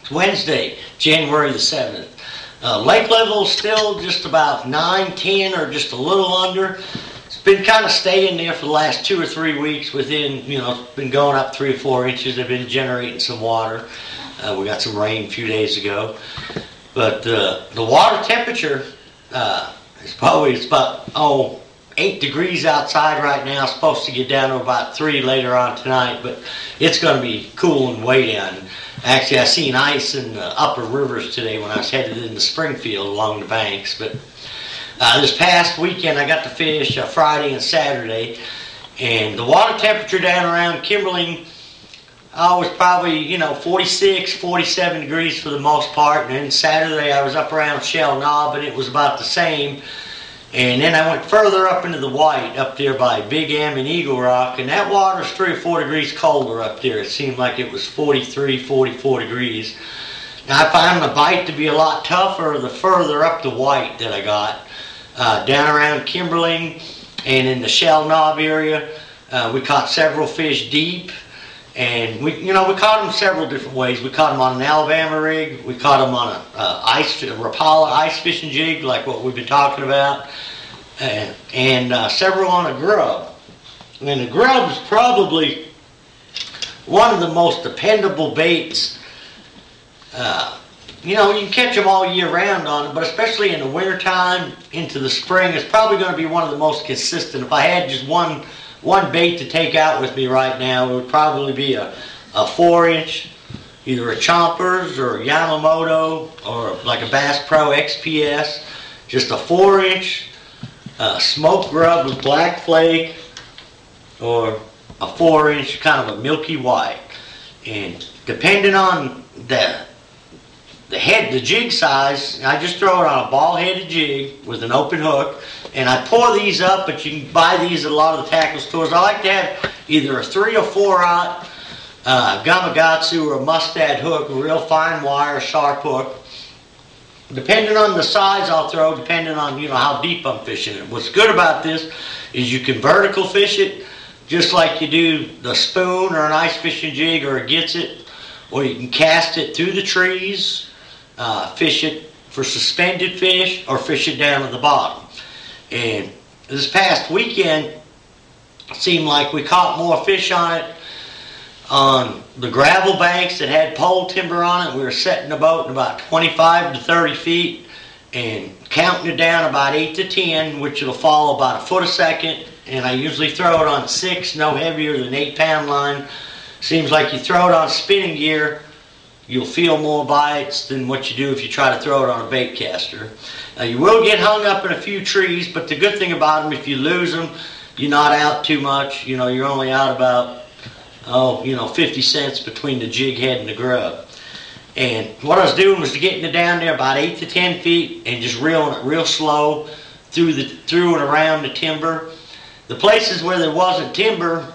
It's Wednesday, January the 7th. Lake level is still just about 9, 10, or just a little under. It's been kind of staying there for the last 2 or 3 weeks within, it's been going up 3 or 4 inches. They've been generating some water. We got some rain a few days ago. But the water temperature it's about 8 degrees outside right now. It's supposed to get down to about 3 later on tonight, but it's going to be cooling way down. Actually, I seen ice in the upper rivers today when I was headed into Springfield along the banks. But this past weekend, I got to fish Friday and Saturday, and the water temperature down around Kimberling was probably 46, 47 degrees for the most part. And then Saturday, I was up around Shell Knob, and it was about the same. And then I went further up into the White, up there by Big M and Eagle Rock, and that water's 3 or 4 degrees colder up there. It seemed like it was 43, 44 degrees. Now I found the bite to be a lot tougher the further up the White that I got. Down around Kimberling and in the Shell Knob area, we caught several fish deep. And we caught them several different ways. We caught them on an Alabama rig. We caught them on a Rapala ice fishing jig, like what we've been talking about, and several on a grub. And the grub is probably one of the most dependable baits. You can catch them all year round on it, but especially in the wintertime into the spring, it's probably going to be one of the most consistent. If I had just one bait to take out with me right now, it would probably be a 4-inch, either a Chompers or a Yamamoto or like a Bass Pro XPS, just a 4-inch smoked grub with black flake, or a 4-inch kind of a milky white. And depending on the jig size, I just throw it on a ball-headed jig with an open hook, and I pour these up, but you can buy these at a lot of the tackle stores. I like to have either a 3 or 4-aught Gamakatsu or a Mustad hook, a real fine wire, sharp hook. Depending on the size I'll throw, depending on how deep I'm fishing it. What's good about this is you can vertical fish it just like you do the spoon or an ice fishing jig or a Gets It, or you can cast it through the trees, fish it for suspended fish, or fish it down to the bottom. And this past weekend, it seemed like we caught more fish on it on the gravel banks that had pole timber on it. We were setting the boat in about 25 to 30 feet and counting it down about 8 to 10, which will fall about a foot a second. And I usually throw it on 6, no heavier than 8-pound line. Seems like you throw it on spinning gear, you'll feel more bites than what you do if you try to throw it on a bait caster. You will get hung up in a few trees, but the good thing about them, if you lose them, you're not out too much. You're only out about 50 cents between the jig head and the grub. And what I was doing was getting it down there about 8 to 10 feet and just reeling it real slow through and around the timber. The places where there wasn't timber,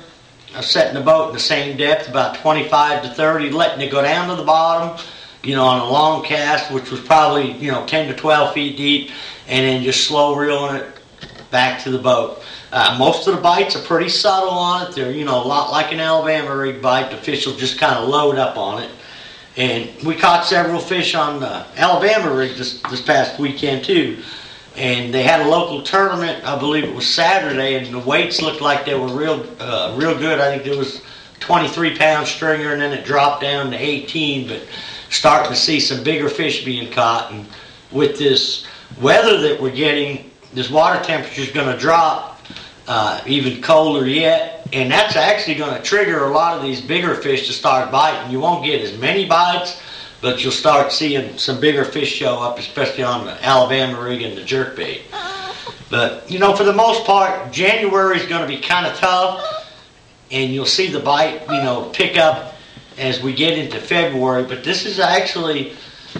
I was setting the boat in the same depth, about 25 to 30, letting it go down to the bottom, on a long cast, which was probably, 10 to 12 feet deep, and then just slow reeling it back to the boat. Most of the bites are pretty subtle on it. They're, a lot like an Alabama rig bite. The fish will just kind of load up on it. And we caught several fish on the Alabama rig this past weekend too. And they had a local tournament, I believe it was Saturday, and the weights looked like they were real good. I think there was 23-pound stringer, and then it dropped down to 18, but starting to see some bigger fish being caught. And with this weather that we're getting, this water temperature is going to drop even colder yet, and that's actually going to trigger a lot of these bigger fish to start biting. You won't get as many bites, but you'll start seeing some bigger fish show up, especially on the Alabama rig and the jerkbait. But, for the most part, January is going to be kind of tough, and you'll see the bite, pick up as we get into February. But this is actually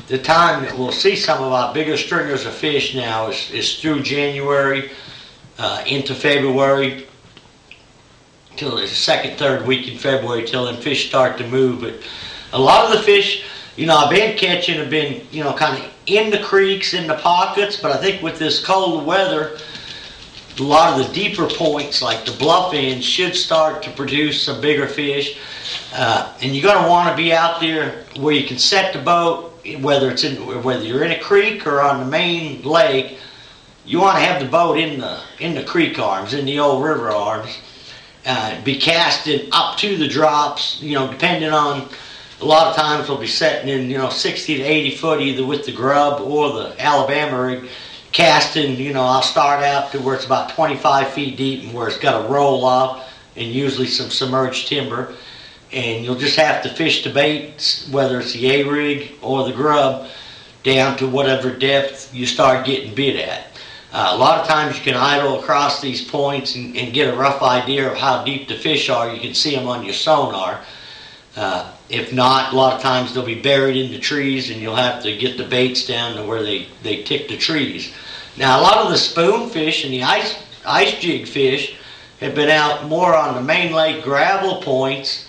the time that we'll see some of our bigger stringers of fish now is through January into February, till the second, third week in February, till then fish start to move. But a lot of the fish, I've been catching have been, kind of in the creeks, in the pockets, but I think with this cold weather, a lot of the deeper points, like the bluff ends, should start to produce some bigger fish. And you're going to want to be out there where you can set the boat, whether you're in a creek or on the main lake. You want to have the boat in the creek arms, in the old river arms. Be casting up to the drops, depending on, a lot of times we'll be setting in, 60 to 80 foot, either with the grub or the Alabama rig. Casting, I'll start out to where it's about 25 feet deep and where it's got a roll off and usually some submerged timber. And you'll just have to fish the bait, whether it's the A-rig or the grub, down to whatever depth you start getting bit at. A lot of times you can idle across these points and get a rough idea of how deep the fish are. You can see them on your sonar. If not, a lot of times they'll be buried in the trees and you'll have to get the baits down to where they tick the trees. Now, a lot of the spoonfish and the ice jig fish have been out more on the main lake gravel points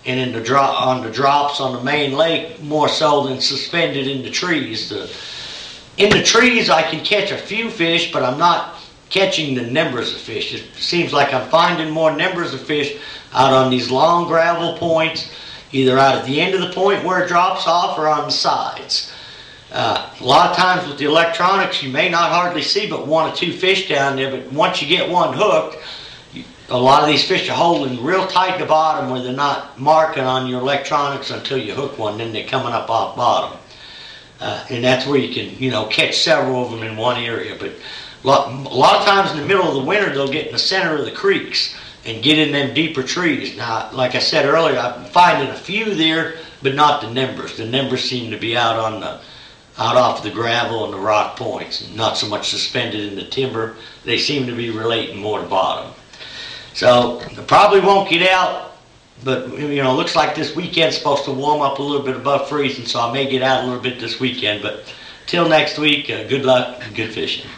and on the drops on the main lake more so than suspended in the trees. In the trees I can catch a few fish, but I'm not catching the numbers of fish. It seems like I'm finding more numbers of fish out on these long gravel points, either out at the end of the point where it drops off or on the sides. A lot of times with the electronics you may not hardly see but one or two fish down there, but once you get one hooked, a lot of these fish are holding real tight to bottom where they're not marking on your electronics until you hook one, then they're coming up off bottom. And that's where you can, catch several of them in one area. But a lot of times in the middle of the winter, they'll get in the center of the creeks and get in them deeper trees. Now, like I said earlier, I'm finding a few there, but not the numbers. The numbers seem to be out off the gravel and the rock points, and not so much suspended in the timber. They seem to be relating more to bottom. So, I probably won't get out, but it looks like this weekend's supposed to warm up a little bit above freezing, so I may get out a little bit this weekend. But till next week, good luck and good fishing.